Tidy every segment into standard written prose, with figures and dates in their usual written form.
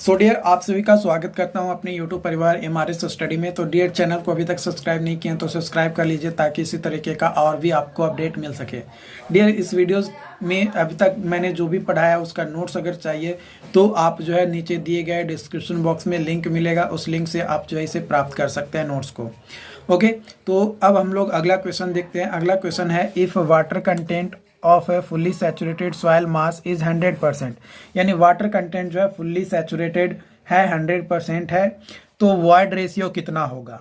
So dear, आप सभी का स्वागत करता हूं अपने यूट्यूब परिवार एमआरएस स्टडी में। तो डियर, चैनल को अभी तक सब्सक्राइब नहीं किए तो सब्सक्राइब कर लीजिए ताकि इसी तरीके का और भी आपको अपडेट मिल सके। डियर, इस वीडियोस में अभी तक मैंने जो भी पढ़ाया उसका नोट्स अगर चाहिए तो आप जो है नीचे दिए गए डिस्क्रिप्शन बॉक्स में लिंक मिलेगा, उस लिंक से आप जो है इसे प्राप्त कर सकते हैं नोट्स को। ओके, तो अब हम लोग अगला क्वेश्चन देखते हैं। अगला क्वेश्चन है, if water content of A fully saturated soil mass is 100%, यानी वाटर कंटेंट जो है फुल्ली सैचुरेटेड है, 100% है, तो वॉइड रेशियो कितना होगा,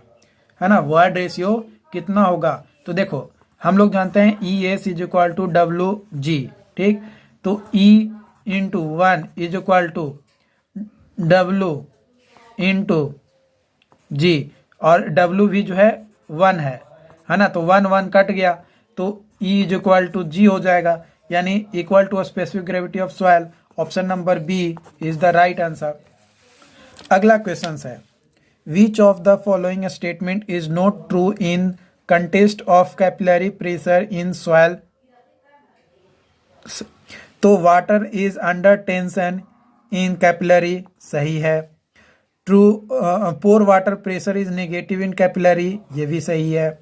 है ना। वॉइड रेशियो कितना होगा, तो देखो हम लोग जानते हैं E S is equal to W G, ठीक। तो E into 1 is equal to W into G, और डब्ल्यू भी जो है 1 है ना। तो 1 कट गया तो E is equal to G हो जाएगा, यानी equal to specific gravity of soil. Option number B is the right answer. अगला क्वेश्चन है, which of the following statement is not true in context of capillary pressure in soil. तो water is under tension in capillary, सही है। True, pore water pressure is negative in capillary, ये भी सही है।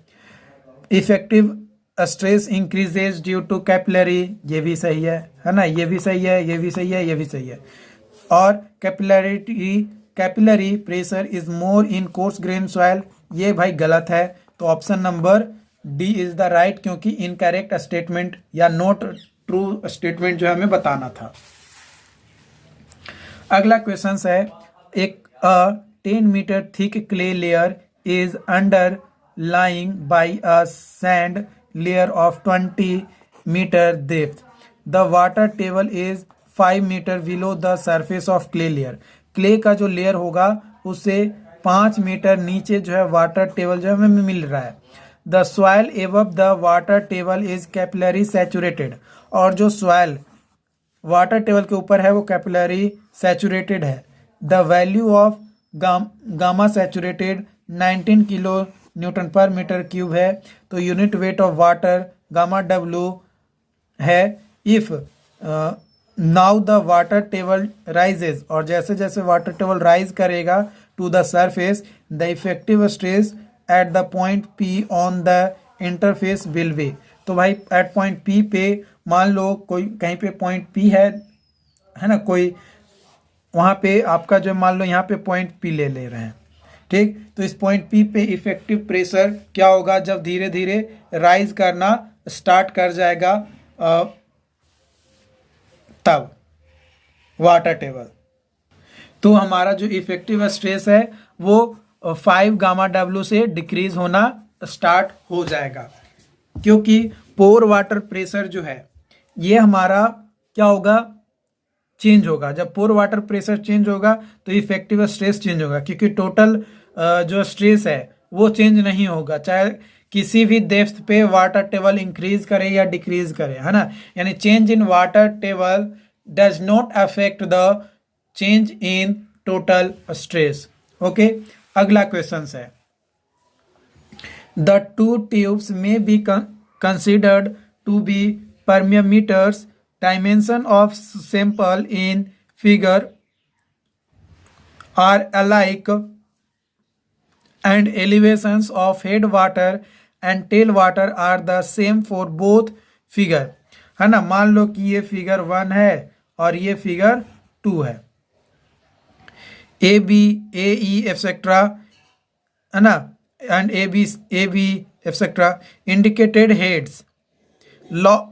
Effective stress increases due to capillary, ये भी सही है ना। ये भी सही है, ये भी सही है, ये भी सही है। और capillary pressure is more in coarse grain soil, ये भाई गलत है। तो option number D is the right, क्योंकि इनकरेक्ट स्टेटमेंट या नॉट ट्रू स्टेटमेंट जो हमें बताना था। अगला क्वेश्चन है, एक 10 metre thick clay layer is under lying by a sand layer of 20 meter depth. The water table is 5 meter below the surface of clay layer. Clay का जो लेयर होगा उससे 5 मीटर नीचे जो है वाटर टेबल जो है हमें मिल रहा है। The soil above the water table is capillary saturated. और जो soil वाटर टेबल के ऊपर है वो कैपिलरी सैचुरेटेड है। The value of gamma saturated 19 kilo newton पर मीटर क्यूब है। तो unit weight of water gamma W है। If now the water table rises, और जैसे जैसे वाटर टेबल राइज करेगा to the surface, the effective stress at the point P on the interface will be. तो भाई eight point P पे मान लो कोई कहीं पे पॉइंट पी है ना, कोई वहाँ पे आपका जो मान लो यहाँ पे पॉइंट पी ले रहे हैं, ठीक। तो इस पॉइंट पी पे इफेक्टिव प्रेशर क्या होगा जब धीरे धीरे राइज करना स्टार्ट कर जाएगा, तब वाटर टेबल। तो हमारा जो इफेक्टिव स्ट्रेस है वो 5 गामा डब्ल्यू से डिक्रीज होना स्टार्ट हो जाएगा, क्योंकि पोर वाटर प्रेशर जो है ये हमारा क्या होगा, चेंज होगा। जब पोर वाटर प्रेशर चेंज होगा तो इफेक्टिव स्ट्रेस चेंज होगा, क्योंकि टोटल जो स्ट्रेस है वो चेंज नहीं होगा, चाहे किसी भी डेप्थ पे वाटर टेबल इंक्रीज करे या डिक्रीज करे, है ना। यानी change in water table does not affect the change in total stress. Okay, अगला क्वेश्चन है, द टू ट्यूब्स में be considered to be permeameters, dimension of sample in figure are alike and elevations of head water and tail water are the same for both figure, है ना। मान लो कि ये figure 1 है और ये फिगर 2 है। A B A E etcetera, है ना, and A B etcetera indicated heads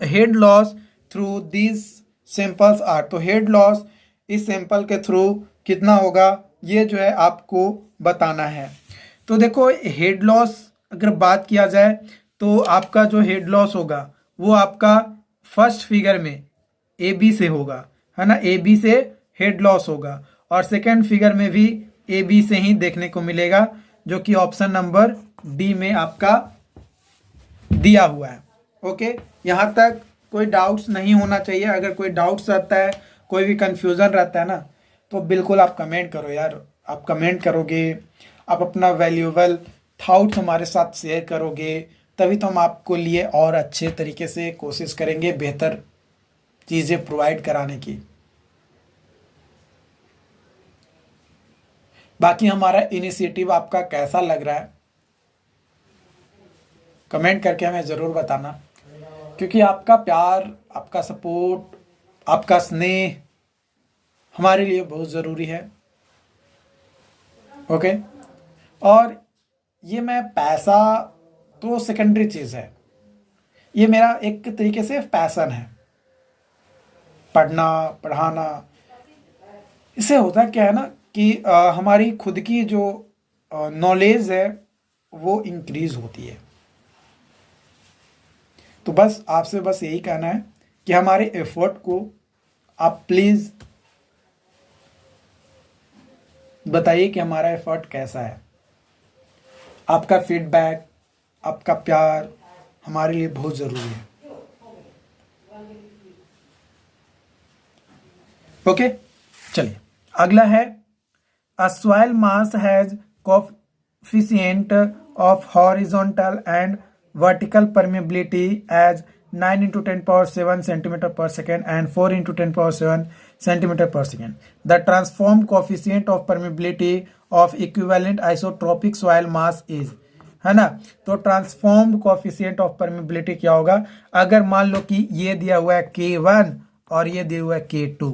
head loss through this samples are. तो हेड लॉस इस सैंपल के थ्रू कितना होगा, ये जो है आपको बताना है। तो देखो हेड लॉस अगर बात किया जाए तो आपका जो हेड लॉस होगा वो आपका फर्स्ट फिगर में ए बी से होगा, है ना। ए बी से हेड लॉस होगा, और सेकंड फिगर में भी ए बी से ही देखने को मिलेगा, जो कि ऑप्शन नंबर डी में आपका दिया हुआ है। ओके, यहाँ तक कोई डाउट्स नहीं होना चाहिए। अगर कोई डाउट्स रहता है, कोई भी कंफ्यूजन रहता है ना, तो बिल्कुल आप कमेंट करो यार। आप कमेंट करोगे, आप अपना वैल्यूएबल थॉट्स हमारे साथ शेयर करोगे, तभी तो हम आपको लिए और अच्छे तरीके से कोशिश करेंगे बेहतर चीज़ें प्रोवाइड कराने की। बाकी हमारा इनिशिएटिव आपका कैसा लग रहा है कमेंट करके हमें ज़रूर बताना, क्योंकि आपका प्यार, आपका सपोर्ट, आपका स्नेह हमारे लिए बहुत ज़रूरी है। ओके, और ये मैं पैसा तो सेकेंडरी चीज़ है, ये मेरा एक तरीके से पैसन है, पढ़ना पढ़ाना। इससे होता क्या है ना कि हमारी खुद की जो नॉलेज है वो इंक्रीज होती है। तो बस आपसे बस यही कहना है कि हमारे एफर्ट को आप प्लीज़ बताइए कि हमारा एफर्ट कैसा है। आपका फीडबैक, आपका प्यार हमारे लिए बहुत ज़रूरी है। ओके, चलिए अगला है अ soil mass has coefficient of horizontal and vertical permeability as 9 into 10 power 7 centimeter per second and 4 into 10 power 7 centimeter per second. The transformed coefficient of permeability of equivalent isotropic soil mass is, है ना। तो transformed coefficient of permeability क्या होगा, अगर मान लो कि ये दिया हुआ है K1 और ये दिया हुआ है K2।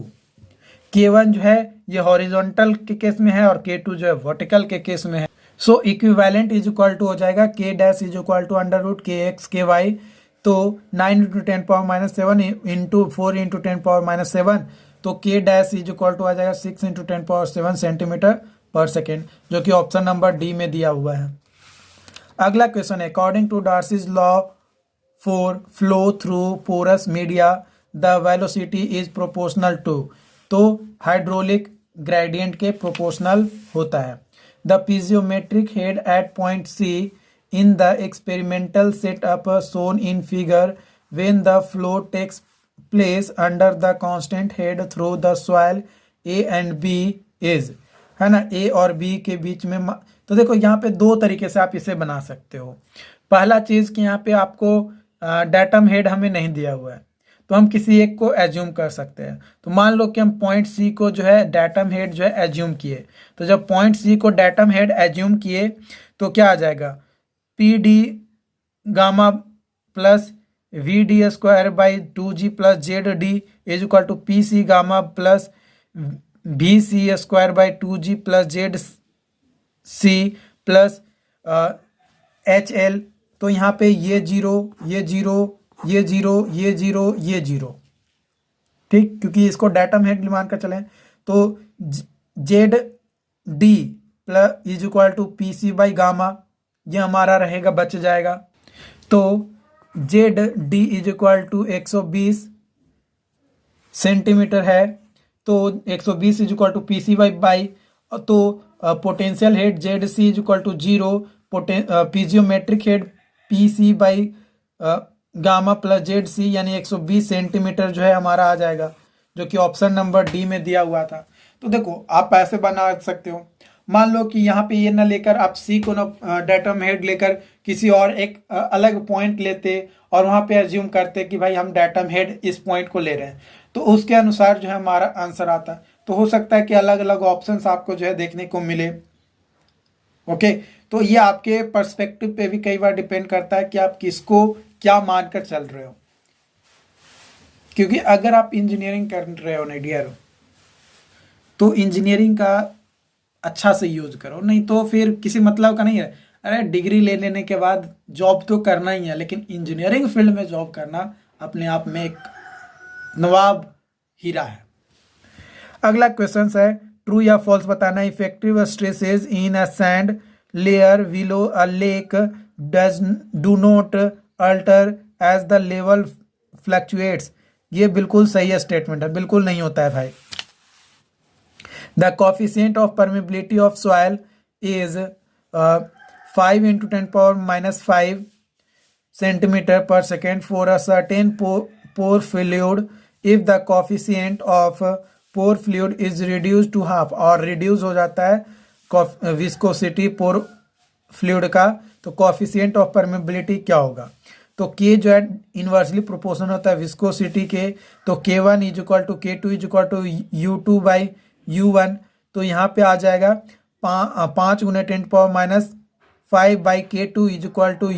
K1 जो है ये हॉरिजॉन्टल के केस में है और K2 जो है वर्टिकल के केस में है। So equivalent is equal to हो जाएगा K dash is equal to under root KX KY। तो 9 into 10 power minus 7 into 4 into 10 power minus 7, तो K dash is equal to आ जाएगा 6 इंटू 10 पावर 7 सेंटीमीटर पर सेकेंड, जो कि ऑप्शन नंबर डी में दिया हुआ है। अगला क्वेश्चन है according to Darcy's law for flow through porous media the velocity is proportional to, तो हाइड्रोलिक ग्रेडियंट के प्रोपोर्शनल होता है। The piezometric head at point C in the experimental setup shown in figure when the flow takes place under the constant head through the soil A and B is, है ना, A और B के बीच में। तो देखो यहाँ पे दो तरीके से आप इसे बना सकते हो। पहला चीज़ कि यहाँ पे आपको डेटम हेड हमें नहीं दिया हुआ है, तो हम किसी एक को एज्यूम कर सकते हैं। तो मान लो कि हम पॉइंट सी को जो है डेटम हेड जो है एज्यूम किए, तो जब पॉइंट सी को डेटम हेड एज्यूम किए तो क्या आ जाएगा, P D gamma plus V D square by 2G plus Z D is equal to P C gamma plus V C square by 2G plus Z C plus HL। तो यहाँ पे ये zero, ये जीरो, ये zero, ये zero, ये zero, ठीक, क्योंकि इसको डेटम हेड मानकर चलें। तो Z D plus is equal to P C by gamma, ये हमारा रहेगा, बच जाएगा। तो Z D is equal to 120 centimetre है, तो 120 is equal to P C by, तो potential head Z C is equal to 0, piezometric head P C by gamma plus Z C यानी 120 सेंटीमीटर जो है हमारा आ जाएगा, जो कि ऑप्शन नंबर डी में दिया हुआ था। तो देखो आप ऐसे बना सकते हो, मान लो कि यहाँ पे ये ना लेकर आप सी को ना डेटम हेड लेकर किसी और एक अलग पॉइंट लेते और वहाँ पे एज्यूम करते कि भाई हम डेटम हेड इस पॉइंट को ले रहे हैं, तो उसके अनुसार जो है हमारा आंसर आता। तो हो सकता है कि अलग अलग ऑप्शंस आपको जो है देखने को मिले। ओके, तो ये आपके पर्सपेक्टिव पे भी कई बार डिपेंड करता है कि आप किसको क्या मानकर चल रहे हो। क्योंकि अगर आप इंजीनियरिंग कर रहे हो ना डियर, तो इंजीनियरिंग का अच्छा से यूज करो, नहीं तो फिर किसी मतलब का नहीं है। अरे डिग्री ले लेने के बाद जॉब तो करना ही है, लेकिन इंजीनियरिंग फील्ड में जॉब करना अपने आप में एक नवाब हीरा है। अगला क्वेश्चन है ट्रू या फॉल्स बताना। Effective stresses in a sand layer below a lake do not alter as the level fluctuates. ये बिल्कुल सही है स्टेटमेंट है, बिल्कुल नहीं होता है भाई। The coefficient of permeability of soil is 5 into 10 power minus 5 centimetre पर second for a certain pore fluid if the coefficient of pore fluid is reduce to half, और रिड्यूस हो जाता है विस्कोसिटी पोर फ्लूइड का, तो कोफिशिएंट ऑफ परमिबिलिटी क्या होगा। तो के जो है इनवर्सली प्रोपोर्शनल होता है विस्कोसिटी के, तो K1 is equal to K2 is equal to U2 by U1। तो यहाँ पे आ जाएगा 5 गुने 10⁻⁵/K2 is equal to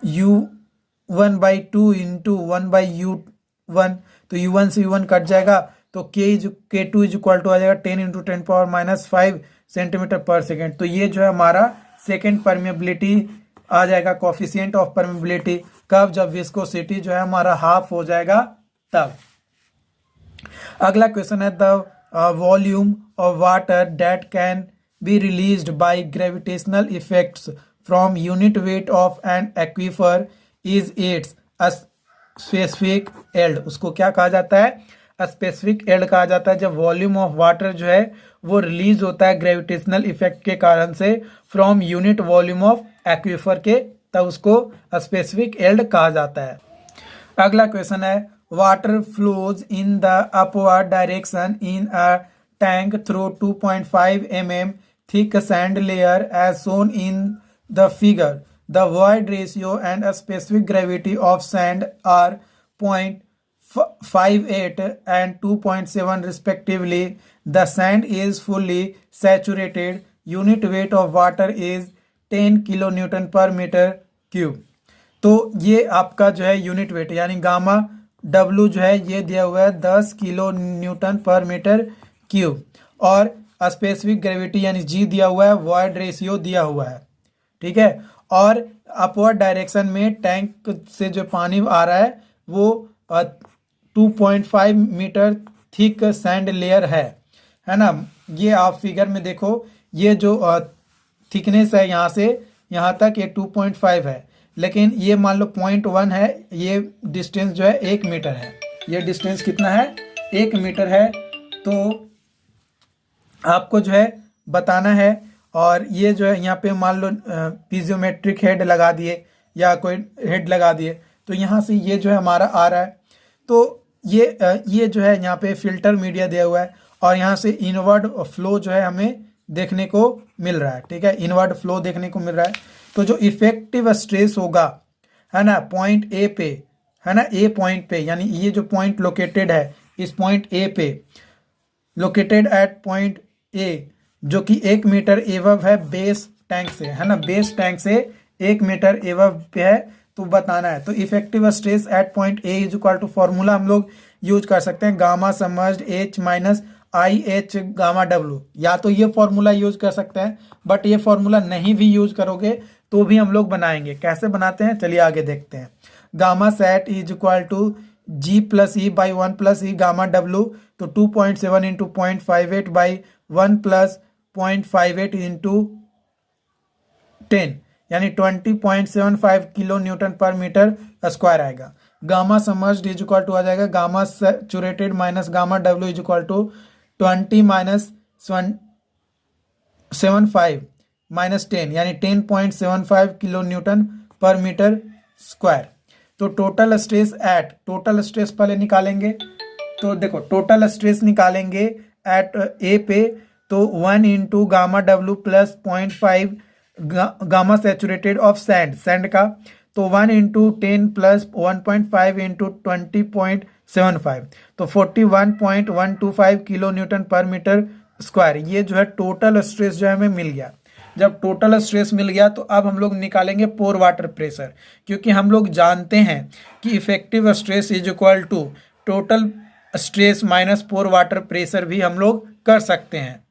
U1/2 into 1/U1। तो U1 से U1 कट जाएगा तो K2 इज इक्वल टू आ जाएगा 10 इंटू 10⁻⁵ सेंटीमीटर पर सेकेंड। तो ये जो है हमारा सेकेंड परमेबिलिटी आ जाएगा, कोफिशिएंट ऑफ परमेबिलिटी। कब? जब विस्कोसिटी जो है हमारा हाफ हो जाएगा तब। अगला क्वेश्चन है the volume of water that can be released by gravitational effects from unit weight of an aquifer is its specific yield. उसको क्या कहा जाता है? स्पेसिफिक एल्ड कहा जाता है। जब वॉल्यूम ऑफ वाटर जो है वो रिलीज होता है ग्रेविटेशनल इफेक्ट के कारण से from unit volume of aquifer के, तब उसको स्पेसिफिक एल्ड कहा जाता है। अगला क्वेश्चन है water flows in the upward direction in a tank through 2.5 mm thick sand layer as shown in the figure. The void ratio and a specific gravity of sand are 0.58 and 2.7 respectively. The sand is fully saturated. Unit weight of water is 10 kilonewton per meter cube. तो ये आपका जो है unit weight यानी gamma W जो है ये दिया हुआ है 10 किलो न्यूटन पर मीटर क्यूब, और स्पेसिफिक ग्रेविटी यानी G दिया हुआ है, वॉइड रेशियो दिया हुआ है, ठीक है। और अपवर्ड डायरेक्शन में टैंक से जो पानी आ रहा है वो 2.5 मीटर थिक सैंड लेयर है ना। ये आप फिगर में देखो, ये जो थिकनेस है यहाँ से यहाँ तक ये 2.5 है, लेकिन ये मान लो 0.1 है, ये डिस्टेंस जो है 1 मीटर है। ये डिस्टेंस कितना है? 1 मीटर है। तो आपको जो है बताना है, और ये जो है यहाँ पे मान लो पीजियोमेट्रिक हेड लगा दिए या कोई हेड लगा दिए, तो यहाँ से ये जो है हमारा आ रहा है। तो ये जो है यहाँ पे फिल्टर मीडिया दिया हुआ है, और यहाँ से इनवर्ड फ्लो जो है हमें देखने को मिल रहा है, ठीक है, इनवर्ड फ्लो देखने को मिल रहा है। तो जो इफेक्टिव स्ट्रेस होगा है ना पॉइंट ए पे, है ना, ए पॉइंट पे, यानी ये जो पॉइंट लोकेटेड है इस पॉइंट ए पे, लोकेटेड एट पॉइंट ए, जो कि 1 मीटर एवब है बेस टैंक से, है ना, बेस टैंक से 1 मीटर एवब पे है, तो बताना है। तो effective stress at point A is equal to, formula हम लोग यूज कर सकते हैं gamma submerged H minus I H gamma W, या तो ये फॉर्मूला यूज कर सकते हैं, बट ये फॉर्मूला नहीं भी यूज करोगे तो भी हम लोग बनाएंगे। कैसे बनाते हैं चलिए आगे देखते हैं। Gamma sat is equal to G plus E by 1 plus E gamma W, तो 2.7 इंटू 0.58 बाई 1 प्लस 0.58 इंटू 10 यानी 20.75 किलो न्यूटन पर मीटर स्क्वायर आएगा। Gamma submerged is equal to आ जाएगा gamma saturated minus gamma W is equal to 20 minus 75 minus 10 यानी 10.75 kilo newton पर metre square. तो total stress पहले निकालेंगे। तो देखो टोटल स्ट्रेस निकालेंगे एट ए पे, तो 1 into gamma W plus 0.5 gamma saturated of sand का, तो 1 इंटू 10 प्लस 1.5 इंटू 20.75, तो 41.125 किलो न्यूटन पर मीटर स्क्वायर। ये जो है टोटल स्ट्रेस जो है हमें मिल गया। जब टोटल स्ट्रेस मिल गया तो अब हम लोग निकालेंगे पोर वाटर प्रेशर, क्योंकि हम लोग जानते हैं कि effective stress is equal to total stress minus pore water pressure भी हम लोग कर सकते हैं।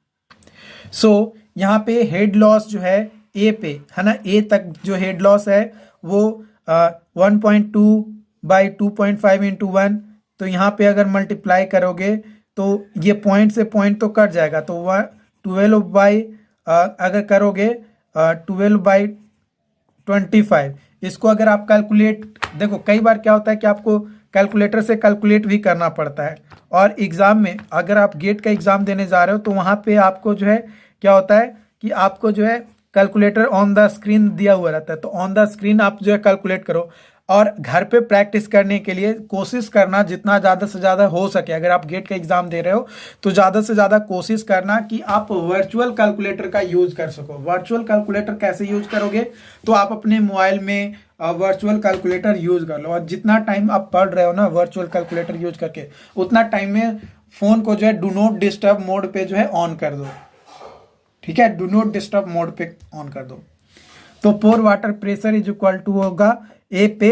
सो यहाँ पे हेड लॉस जो है ए पे, है ना, ए तक जो हेड लॉस है वो 1.2 बाई 2.5 इंटू 1, तो यहाँ पे अगर मल्टीप्लाई करोगे तो ये पॉइंट से पॉइंट तो कट जाएगा, तो 12 बाई अगर करोगे 12/25, इसको अगर आप कैलकुलेट, देखो कई बार क्या होता है कि आपको कैलकुलेटर से कैलकुलेट भी करना पड़ता है, और एग्ज़ाम में अगर आप गेट का एग्ज़ाम देने जा रहे हो तो वहाँ पे आपको जो है क्या होता है कि आपको जो है कैलकुलेटर ऑन द स्क्रीन दिया हुआ रहता है, तो ऑन द स्क्रीन आप जो है कैलकुलेट करो। और घर पे प्रैक्टिस करने के लिए कोशिश करना जितना ज़्यादा से ज़्यादा हो सके, अगर आप गेट का एग्ज़ाम दे रहे हो तो ज़्यादा से ज़्यादा कोशिश करना कि आप वर्चुअल कैलकुलेटर का यूज़ कर सको। वर्चुअल कैलकुलेटर कैसे यूज़ करोगे? तो आप अपने मोबाइल में वर्चुअल कैलकुलेटर यूज़ कर लो, और जितना टाइम आप पढ़ रहे हो ना वर्चुअल कैलकुलेटर यूज करके, उतना टाइम में फ़ोन को जो है डू नॉट डिस्टर्ब मोड पे जो है ऑन कर दो। ठीक है, डू नॉट डिस्टर्ब मोड पे ऑन कर दो। तो pore water pressure is equal to होगा ए पे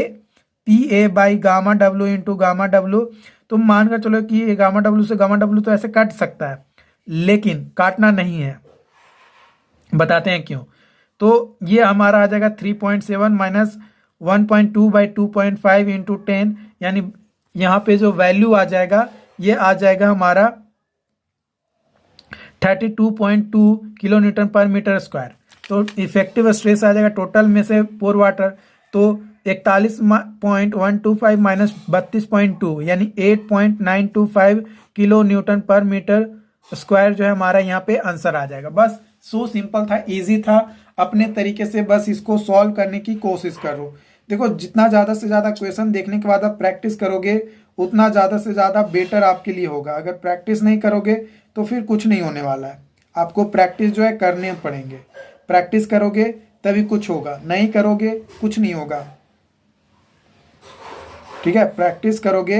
P A by gamma W into gamma W. तो मान कर चलो कि ये गामा डब्ल्यू से गामा डब्ल्यू तो ऐसे कट सकता है, लेकिन काटना नहीं है, बताते हैं क्यों। तो ये हमारा आ जाएगा 3.7 माइनस 1.2 बाई 2.5 इंटू 10, यानी यहाँ पे जो वैल्यू आ जाएगा ये आ जाएगा हमारा 32.2 किलो न्यूटन पर मीटर स्क्वायर। तो इफेक्टिव स्ट्रेस आ जाएगा टोटल में से पोर वाटर तो 41.125 माइनस 32.2 यानी 8.925 किलो न्यूटन पर मीटर स्क्वायर जो है हमारा यहाँ पे आंसर आ जाएगा। बस सो सिंपल था, इजी था, अपने तरीके से बस इसको सॉल्व करने की कोशिश करो। देखो जितना ज़्यादा से ज़्यादा क्वेश्चन देखने के बाद आप प्रैक्टिस करोगे उतना ज़्यादा से ज़्यादा बेटर आपके लिए होगा। अगर प्रैक्टिस नहीं करोगे तो फिर कुछ नहीं होने वाला है। आपको प्रैक्टिस जो है करने पड़ेंगे, प्रैक्टिस करोगे तभी कुछ होगा, नहीं करोगे कुछ नहीं होगा। ठीक है, प्रैक्टिस करोगे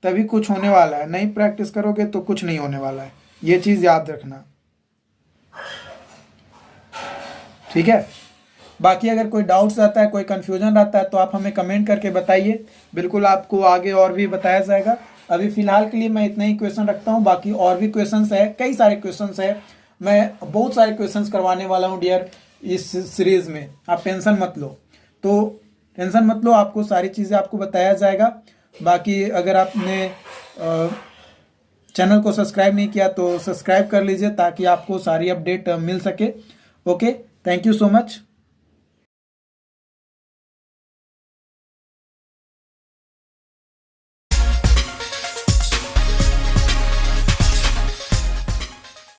तभी कुछ होने वाला है, नहीं प्रैक्टिस करोगे तो कुछ नहीं होने वाला है, ये चीज़ याद रखना। ठीक है, बाकी अगर कोई डाउट्स रहता है, कोई कन्फ्यूजन रहता है तो आप हमें कमेंट करके बताइए, बिल्कुल आपको आगे और भी बताया जाएगा। अभी फिलहाल के लिए मैं इतना ही क्वेश्चन रखता हूँ, बाकी और भी क्वेश्चंस है, कई सारे क्वेश्चंस है, मैं बहुत सारे क्वेश्चंस करवाने वाला हूँ डियर इस सीरीज में, आप टेंशन मत लो। तो टेंशन मत लो, आपको सारी चीज़ें आपको बताया जाएगा। बाकी अगर आपने चैनल को सब्सक्राइब नहीं किया तो सब्सक्राइब कर लीजिए ताकि आपको सारी अपडेट मिल सके। Okay, thank you so much.